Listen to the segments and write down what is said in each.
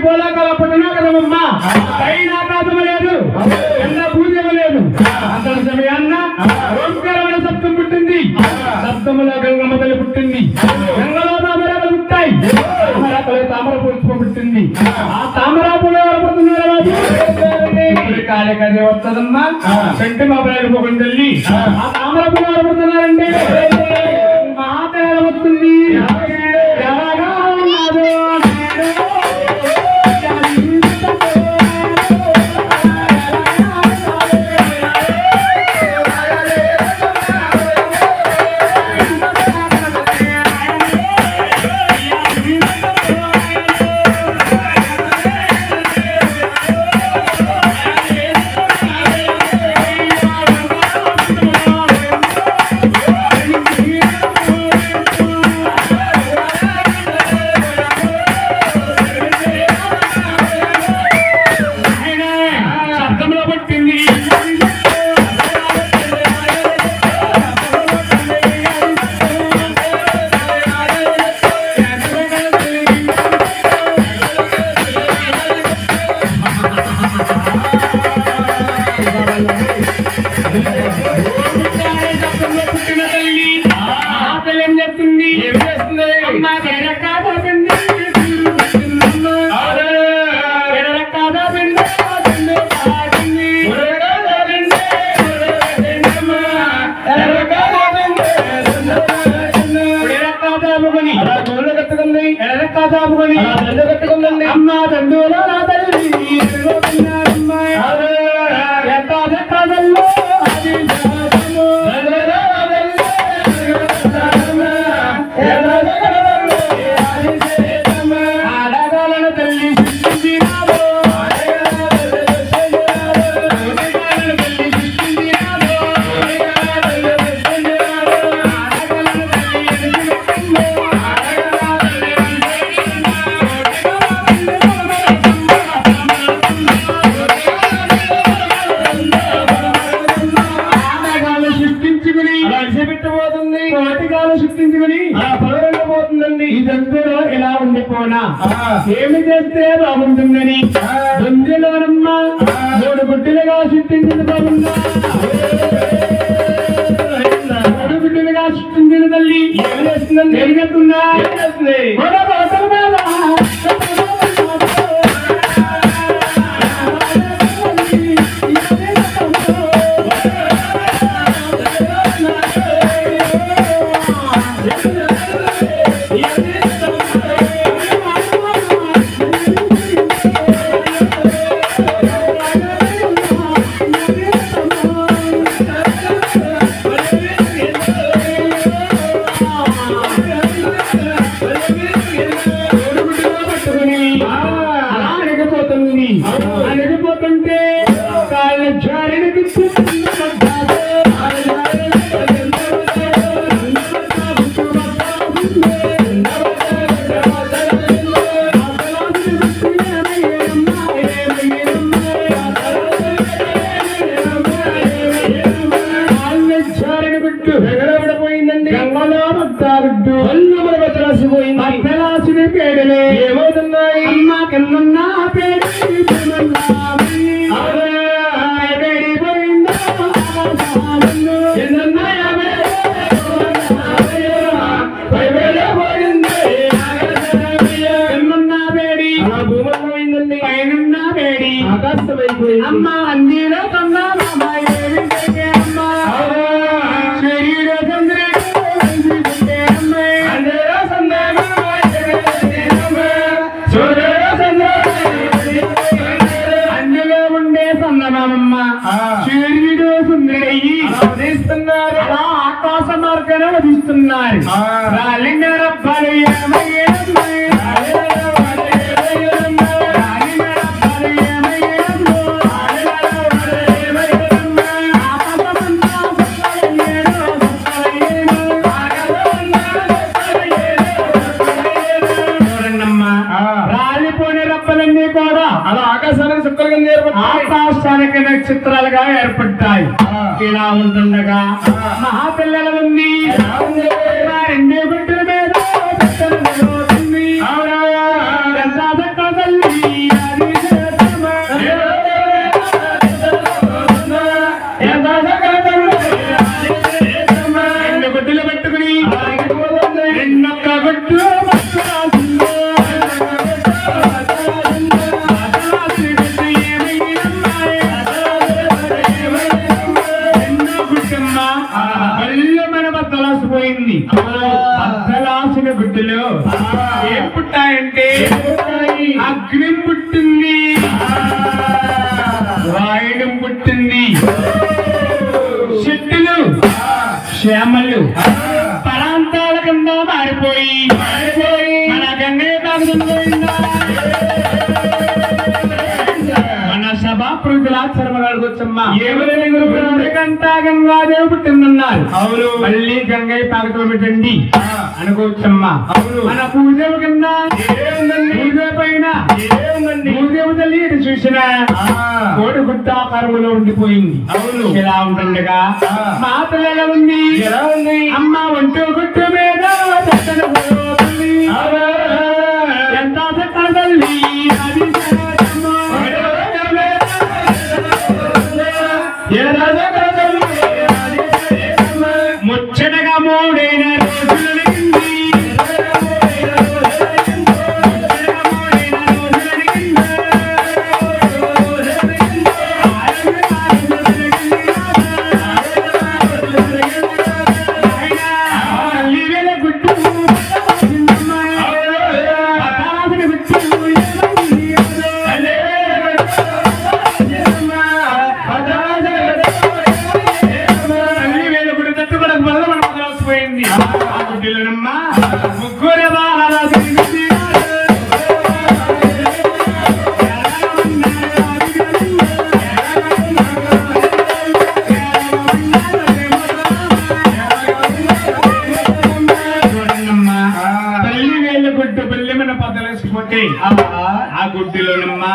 పోలాకాల పడుతున్నా కదమ్మా పైన ఆకాశం లేదు ఎన్న పూజ లేదు అంతటి సమయాన్న ఓంకారమైన శబ్దం పుట్టింది శబ్దములో గంగమ్మ తల్లి పుట్టింది గంగలో తామరాలు పుట్టాయి తామర పుష్పం పుట్టింది ఆ తామరా పూలు పడుతున్నారు కాలేకదే వస్తుందమ్మా చెంటి బాబు పోకుండా వెళ్ళి ఆ తామర పూలు పడుతున్నారంటే మహాతేర వస్తుంది ఎలాగా ఉన్నాడు అమ్మా తండ్రులో నా తల్లి ఆడగాలను తల్లి ఇలా ఉండిపోనా ఏమి చేస్తే బాగుంటుందని బొందిలోనమ్మా 3 గుడ్డలుగా సృష్టించింది బాగుందా 3 గుడ్డలుగా సృష్టించిన తల్లి ఏమి చేస్తుందని తెలియతుందా అడిగిపోతుంటే కాళ్ళ జారిన గుట్టు ఎగరబడిపోయిందండి గంగలో భక్తారుడ్డు అల్లుమల బతరాసిపోయింది అర్థరాశిని పేడలే ఏమవుతున్నాయి అమ్మా కిందన్నా పేడ అమ్మా అందిలో కన్నా శరీర అందులో ఉండే సందమామమ్మ సూర్యుడు సుందరయ్యి వదిస్తున్నారు ఆకాశ మార్గాన వదిస్తున్నారు రాలింగరబ్బాలు ఆకాశానికి నక్షత్రాలుగా ఏర్పడ్డాయి. ఇలా ఉంటుండగా మహాపిల్లల ఉంది 2 గుడ్డల మీద ఏమని గురుకంటా గంగాదేవి పుట్టిందన్నారు. అవును. మళ్ళీ గంగయ్య పాకతో పెట్టండి అనుకోవచ్చమ్మా. అవును. మన పూజేవి కింద పూజ పైన భూదేవి తల్లి ఇటు చూసిన కోడి గుట్ట ఆకారంలో ఉండిపోయింది. అవును. ఎలా ఉంటుండగా మా తల్లి ఎలా ఉంది? ఎలా ఉంది అమ్మ? ఒంటి గుట్టు మీద ఎంత తల్లి ముచ్చటగా మూడైన ఆ గుడ్డిలోనమ్మా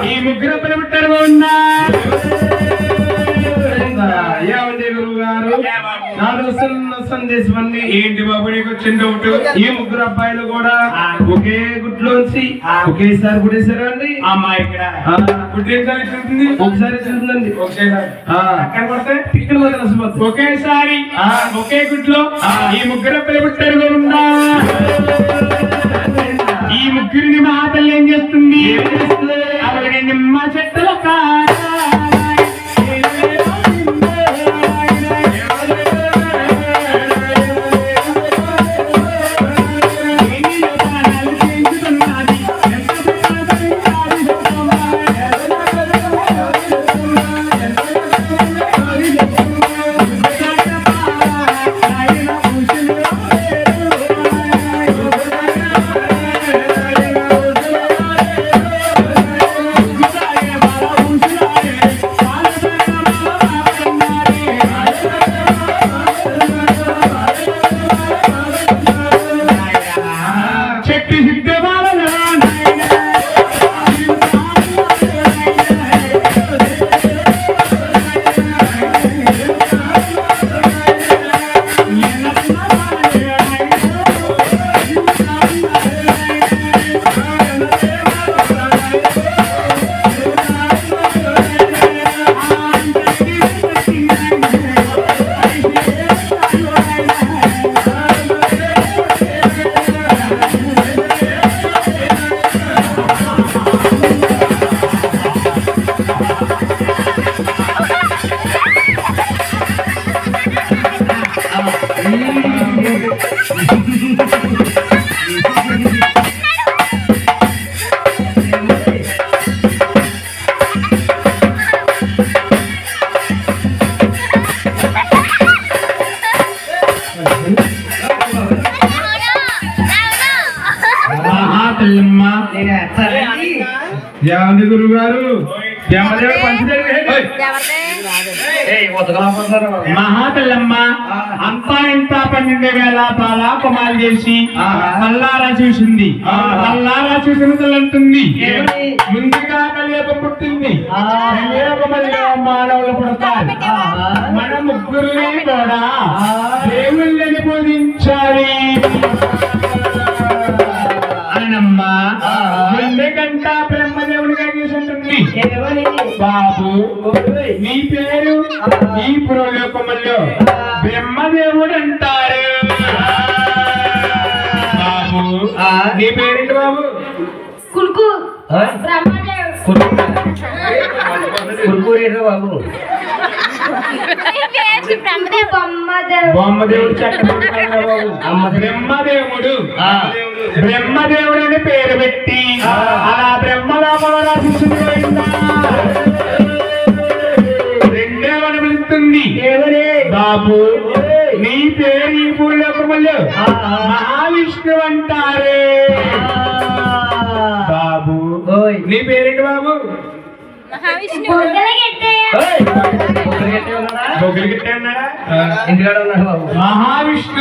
ఈ ముగ్గురు పనిపెట్టారు ఉన్నా. గురువు గారు సందేశం అండి. ఏంటి బాబు నీకు వచ్చిన డౌట్? ఈ ముగ్గురు అబ్బాయిలు కూడా ఒకే గుడ్లోంచి ఒకేసారి గుడేశారు అండి. అమ్మా ఇక్కడ గుడ్డేసారి చూస్తుంది, ఒకసారి చూస్తుందండి, ఒకేసారి ఒకే గుడ్లో ఈ ముగ్గురు పనిపెట్టారు ఉన్నా. ఈ ముగ్గురిని మా తల్లి ఏం చేస్తుంది? ఆవిడకి నిమ్మ చెట్టుల గురువు గారు మహాతల్లమ్మ అంతా ఇంత 12,000 పాల కుమారు చేసి మల్లారా చూసింది. మల్లారా చూసిన తల్లంటుంది ముందుగా కలియక పుట్టింది, కలియక మళ్ళీ మానవులు పుడతారు. మన ముగ్గురిని కూడా దేవుళ్ళని బోధించాలి అనమ్మా. ఎందుకంటా బ్రహ్మదేవుడిగా చేసింటుంది. బాబు నీ పేరు ఈ పురోలోకములో బ్రహ్మదేవుడు అంటారు. బాబు నీ పేరేంటి బాబు? బాబు బొమ్మదేవుడు బ్రహ్మదేవుడు బ్రహ్మదేవుడు అని పేరు పెట్టి అలా బ్రహ్మలోకంలో రాసిస్తుంది. రెండేమని పిలుస్తుంది బాబు నీ పేరు ఈ భూలోకములో మహావిష్ణువు అంటారే. బాబు నీ పేరేంటి బాబు? మహావిష్ణు